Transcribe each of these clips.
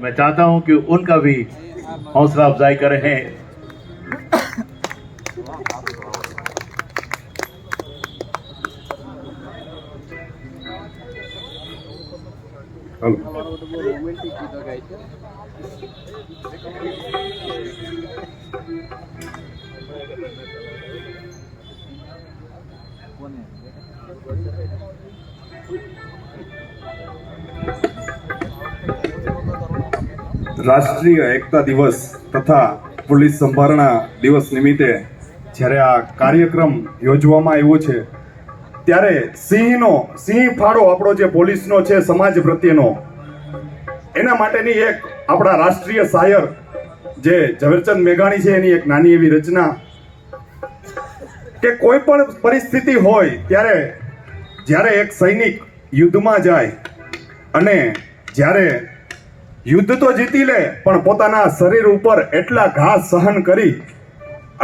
मैं चाहता हूं कि उनका भी हौसला अफजाई करें। રાષ્ટ્રીય એકતા દિવસ તથા પોલીસ સંભારણા દિવસ નિમિત્તે જ્યારે આ કાર્યક્રમ યોજવામાં આવ્યો છે ત્યારે સિંહ ફાળો આપણો જે પોલીસનો છે સમાજ પ્રત્યેનો, એના માટેની એક આપણા રાષ્ટ્રીય શાયર જે ઝવેરચંદ મેઘાણી છે એની એક નાની એવી રચના કે કોઈ પણ પરિસ્થિતિ હોય ત્યારે જ્યારે એક સૈનિક યુદ્ધમાં જાય અને જ્યારે યુદ્ધ તો જીતી લે પણ પોતાના શરીર ઉપર એટલા ઘા સહન કરી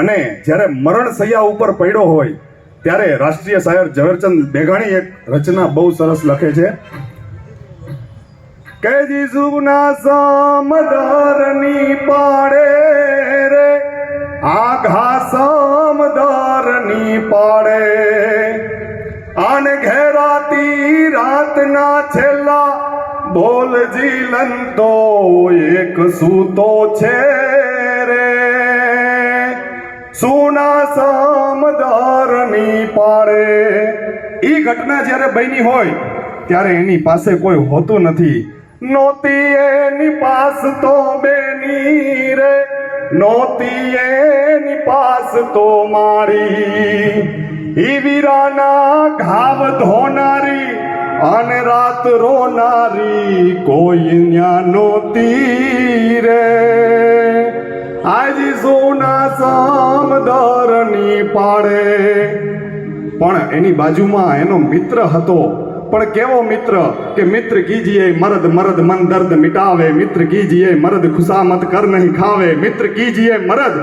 અને જ્યારે મરણ સૈયા ઉપર પડ્યો હોય ત્યારે રાષ્ટ્રીય શાયર ઝવેરચંદ મેઘાણી એક રચના બહુ સરસ લખે છે કે જીસુના સમદરની પાડે રે આ ઘા સમદરની પાડે આને ઘેરાતી રાતના છેલ્લા બોલ જીલન તો એક સૂતો છે રે સુના સમદરની પાડે. ઈ ઘટના જ્યારે બની હોય ત્યારે એની પાસે કોઈ હોતું નથી. નોતી એની પાસ તો બેની રે, નોતી એની પાસ તો મારી, ઈ વીરાના ઘાવ ધોનારી અને રાત રોનારી કોઈ ન્યા નોતી રે. આજી સોના સમદરની પાડે. પણ એની બાજુમાં એનો મિત્ર હતો, પણ કેવો મિત્ર કે મિત્ર કીજીએ મરદ મરદ મન દર્દ મિટાવે, મિત્ર કીજીએ મરદ ખુશામત કર નહીં ખાવે, મિત્ર કીજીએ મરદ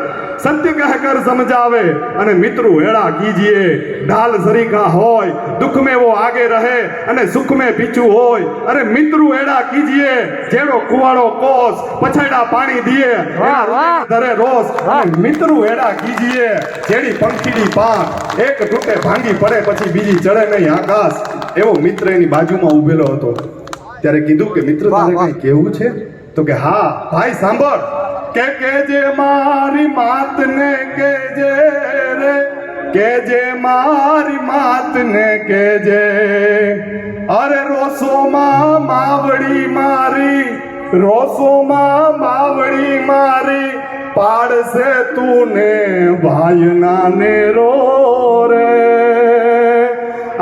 સત્ય કહ કર સમજાવે, અને મિત્રો હેડા કીજીએ ઢાલ સરીખા હોય, દુઃખ में वो आगे रहे અને સુખ में પીછું હોય. અરે મિત્રો હેડા કીજીએ જેડો કુવાડો કોસ પછાડા પાણી દીએ ધરે રોસ, મિત્રો હેડા કીજીએ જેડી પંખીડી પાંખ એક તૂટે ભાંગી પડે પછી બીજી ચડે નહીં આકાશ. એવો મિત્ર એની બાજુમાં ઉભેલો હતો. ત્યારે કીધું કે મિત્ર તારે કઈ કેવું છે? તો કે હા ભાઈ સાંભળ, કે જે મારી માત ને કેજે રે, કે જે મારી માત ને કેજે, અરે રોસોમાં માવડી મારી, રોસોમાં માવડી મારી પાડશે તુને ભાઈના ને રો રે.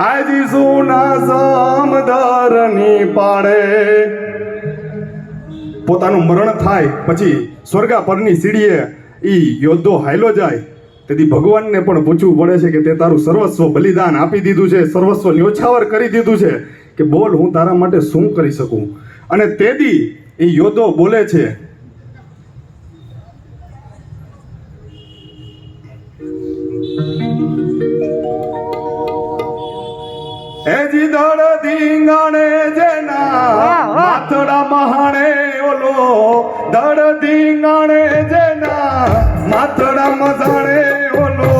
આજી સોના સમદરની પાડે. પોતાનું મરણ થાય પછી સ્વર્ગા પરની સીડીએ ઈ યોદ્ધો હાયલો જાય. તેથી ભગવાનને પણ પૂછવું પડે છે કે તે તારું સર્વસ્વ બલિદાન આપી દીધું છે, સર્વસ્વ ન્યોછાવર કરી દીધું છે, કે બોલ હું તારા માટે શું કરી શકું. અને તેથી એ યોદ્ધો બોલે છે એજી દળ ધીંગાણે જેના માથડા મહાણે ઓલો, દળ ધીંગાણે જેના માથડા મધાણે ઓલો,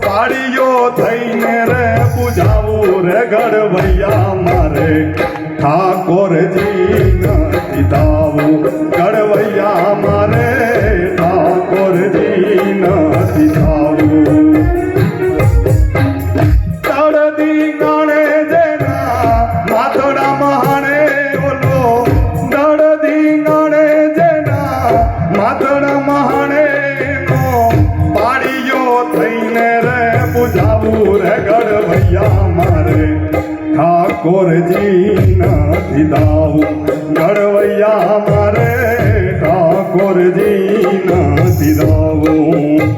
પાડીયો થઈને રે પૂજાવું રે ગડવૈયા મારે ઠાકોરજી નથી તાવું, ગડવૈયા મારે ઠાકોરજી નથી તાવું. ઠાકોરજી નથી દાવું, ગડવૈયા મારે ઠાકોરજી નથી દાવું.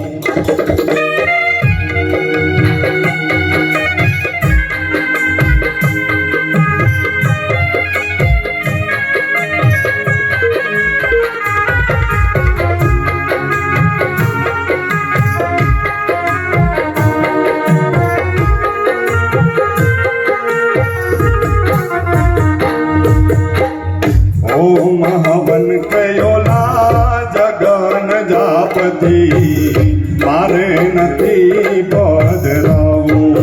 મહાવન કયોલા જગન જાપથી મારે નથી પધરાવું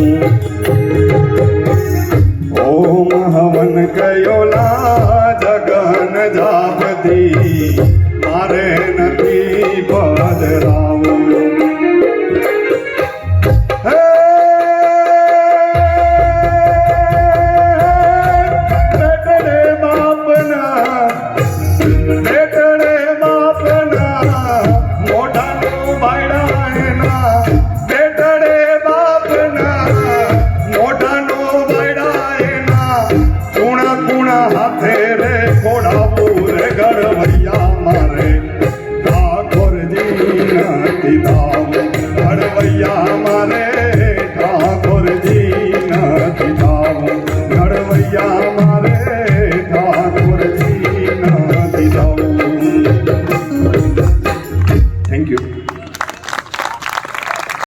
ઓમ હવન કયોલા જગન જાપથી મારે નથી પધરાવું બાપના